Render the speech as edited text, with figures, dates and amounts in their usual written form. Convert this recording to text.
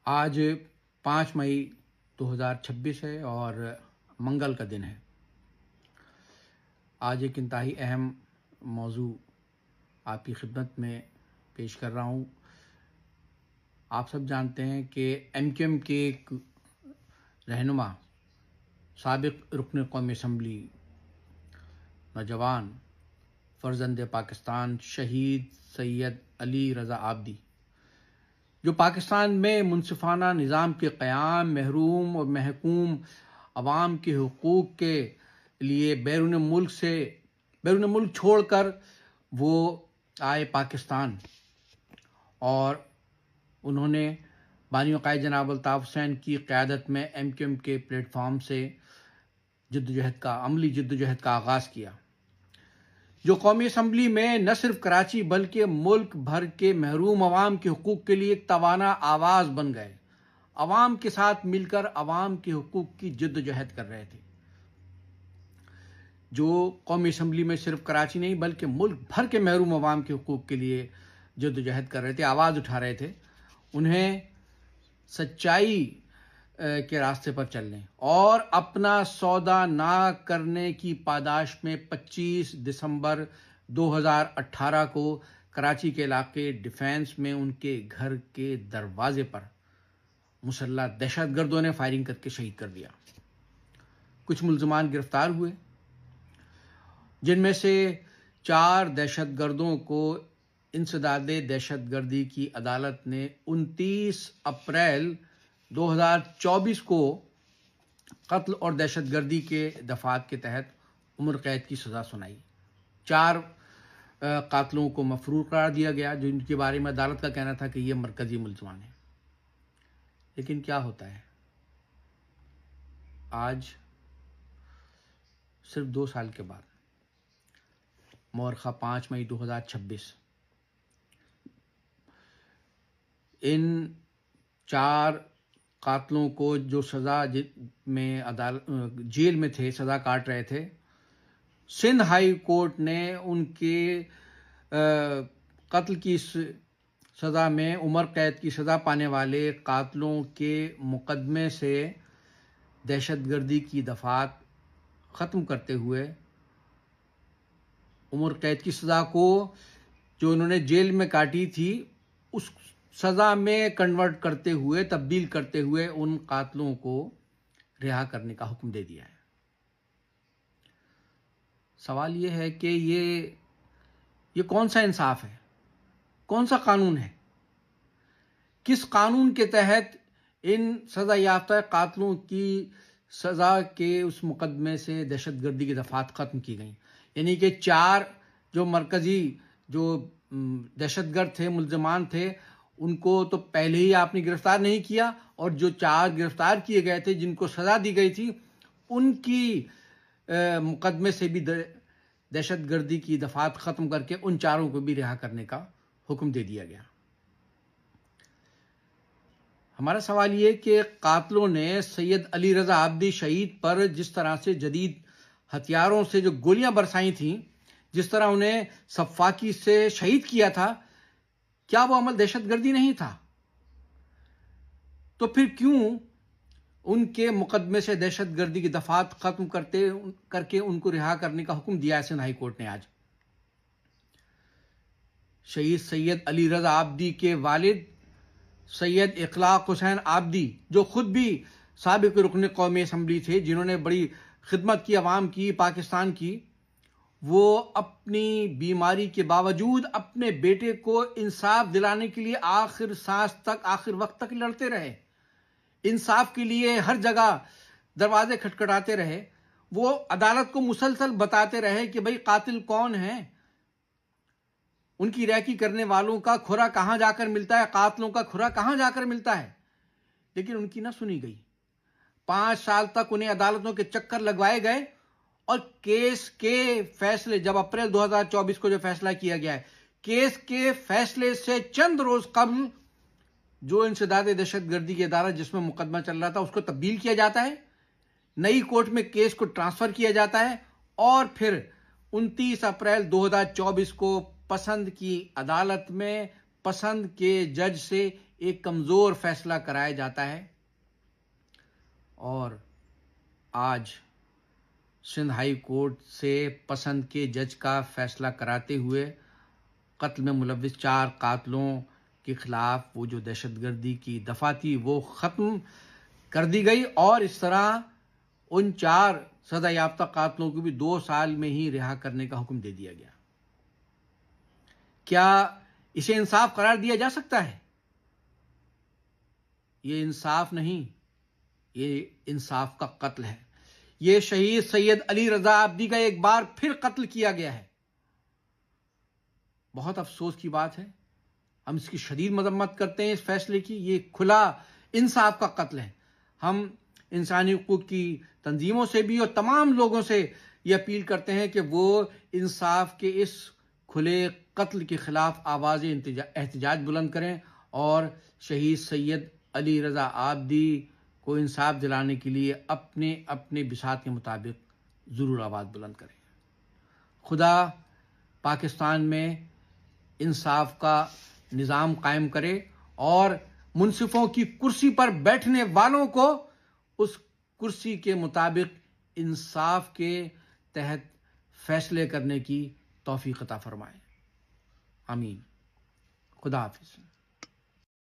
آج 5 مئی 2026 ہے اور منگل کا دن ہے۔ آج ایک انتہائی اہم موضوع آپ کی خدمت میں پیش کر رہا ہوں۔ آپ سب جانتے ہیں کہ MQM کے ایک رہنما، سابق رکن قومی اسمبلی، نوجوان فرزند پاکستان شہید سید علی رضا آبدی، جو پاکستان میں منصفانہ نظام کے قیام، محروم اور محکوم عوام کے حقوق کے لیے بیرون ملک چھوڑ کر وہ آئے پاکستان، اور انہوں نے بانی وقائے جناب الطاف حسین کی قیادت میں MQM کے پلیٹ فارم سے عملی جدوجہد کا آغاز کیا، جو قومی اسمبلی میں نہ صرف کراچی بلکہ ملک بھر کے محروم عوام کے حقوق کے لیے ایک توانا آواز بن گئے، عوام کے ساتھ مل کر عوام کے حقوق کی جدوجہد کر رہے تھے، جو قومی اسمبلی میں صرف کراچی نہیں بلکہ ملک بھر کے محروم عوام کے حقوق کے لیے جدوجہد کر رہے تھے، آواز اٹھا رہے تھے، انہیں سچائی کے راستے پر چلنے اور اپنا سودا نہ کرنے کی پاداش میں 25 دسمبر 2018 کو کراچی کے علاقے ڈیفینس میں ان کے گھر کے دروازے پر مسلح دہشت گردوں نے فائرنگ کر کے شہید کر دیا۔ کچھ ملزمان گرفتار ہوئے، جن میں سے 4 دہشت گردوں کو انسداد دہشت گردی کی عدالت نے 29 اپریل 2024 کو قتل اور دہشت گردی کے دفعات کے تحت عمر قید کی سزا سنائی۔ 4 قاتلوں کو مفرور قرار دیا گیا، جن کے بارے میں عدالت کا کہنا تھا کہ یہ مرکزی ملزمان ہیں۔ لیکن کیا ہوتا ہے؟ آج صرف 2 سال کے بعد، مورخہ 5 مئی 2026، ان 4 قاتلوں کو جو سزا میں جیل میں تھے، سزا کاٹ رہے تھے، سندھ ہائی کورٹ نے ان کے قتل کی سزا میں عمر قید کی سزا پانے والے قاتلوں کے مقدمے سے دہشت گردی کی دفعات ختم کرتے ہوئے عمر قید کی سزا کو جو انہوں نے جیل میں کاٹی تھی اس سزا میں کنورٹ کرتے ہوئے، تبدیل کرتے ہوئے ان قاتلوں کو رہا کرنے کا حکم دے دیا ہے۔ سوال یہ ہے کہ یہ کون سا انصاف ہے؟ کون سا قانون ہے؟ کس قانون کے تحت ان سزا یافتہ قاتلوں کی سزا کے اس مقدمے سے دہشت گردی کی دفعات ختم کی گئیں؟ یعنی کہ 4 جو مرکزی جو دہشت گرد تھے، ملزمان تھے، ان کو تو پہلے ہی آپ نے گرفتار نہیں کیا، اور جو 4 گرفتار کیے گئے تھے، جن کو سزا دی گئی تھی، ان کی مقدمے سے بھی دہشت گردی کی دفعات ختم کر کے ان 4 کو بھی رہا کرنے کا حکم دے دیا گیا۔ ہمارا سوال یہ کہ قاتلوں نے سید علی رضا آبدی شہید پر جس طرح سے جدید ہتھیاروں سے جو گولیاں برسائی تھیں، جس طرح انہیں سفاکی سے شہید کیا تھا، کیا وہ عمل دہشت گردی نہیں تھا؟ تو پھر کیوں ان کے مقدمے سے دہشت گردی کی دفعات ختم کر کے ان کو رہا کرنے کا حکم دیا ہے سندھ ہائی کورٹ نے آج؟ شہید سید علی رضا آبدی کے والد سید اخلاق حسین آبدی، جو خود بھی سابق رکن قومی اسمبلی تھے، جنہوں نے بڑی خدمت کی عوام کی، پاکستان کی، وہ اپنی بیماری کے باوجود اپنے بیٹے کو انصاف دلانے کے لیے آخر سانس تک، آخر وقت تک لڑتے رہے، انصاف کے لیے ہر جگہ دروازے کھٹکھٹاتے رہے، وہ عدالت کو مسلسل بتاتے رہے کہ بھئی قاتل کون ہیں، ان کی ریکی کرنے والوں کا کھرا کہاں جا کر ملتا ہے، قاتلوں کا کھرا کہاں جا کر ملتا ہے، لیکن ان کی نہ سنی گئی۔ 5 سال تک انہیں عدالتوں کے چکر لگوائے گئے، اور کیس کے فیصلے، جب اپریل 2024 کو جو فیصلہ کیا گیا ہے، کیس کے فیصلے سے چند روز قبل جو انسداد دہشت گردی کی عدالت جس میں مقدمہ چل رہا تھا اس کو تبدیل کیا جاتا ہے، نئی کورٹ میں کیس کو ٹرانسفر کیا جاتا ہے، اور پھر 29 اپریل 2024 کو پسند کی عدالت میں پسند کے جج سے ایک کمزور فیصلہ کرایا جاتا ہے، اور آج سندھ ہائی کورٹ سے پسند کے جج کا فیصلہ کراتے ہوئے قتل میں ملوث 4 قاتلوں کے خلاف وہ جو دہشت گردی کی دفعہ تھی وہ ختم کر دی گئی، اور اس طرح ان 4 سزا یافتہ قاتلوں کو بھی 2 سال میں ہی رہا کرنے کا حکم دے دیا گیا۔ کیا اسے انصاف قرار دیا جا سکتا ہے؟ یہ انصاف نہیں، یہ انصاف کا قتل ہے۔ یہ شہید سید علی رضا عابدی کا ایک بار پھر قتل کیا گیا ہے۔ بہت افسوس کی بات ہے، ہم اس کی شدید مذمت کرتے ہیں اس فیصلے کی۔ یہ کھلا انصاف کا قتل ہے۔ ہم انسانی حقوق کی تنظیموں سے بھی اور تمام لوگوں سے یہ اپیل کرتے ہیں کہ وہ انصاف کے اس کھلے قتل کے خلاف آواز احتجاج بلند کریں اور شہید سید علی رضا عابدی کو انصاف دلانے کے لیے اپنے اپنے بساط کے مطابق ضرور آواز بلند کریں۔ خدا پاکستان میں انصاف کا نظام قائم کرے اور منصفوں کی کرسی پر بیٹھنے والوں کو اس کرسی کے مطابق انصاف کے تحت فیصلے کرنے کی توفیق عطا فرمائے۔ آمین۔ خدا حافظ۔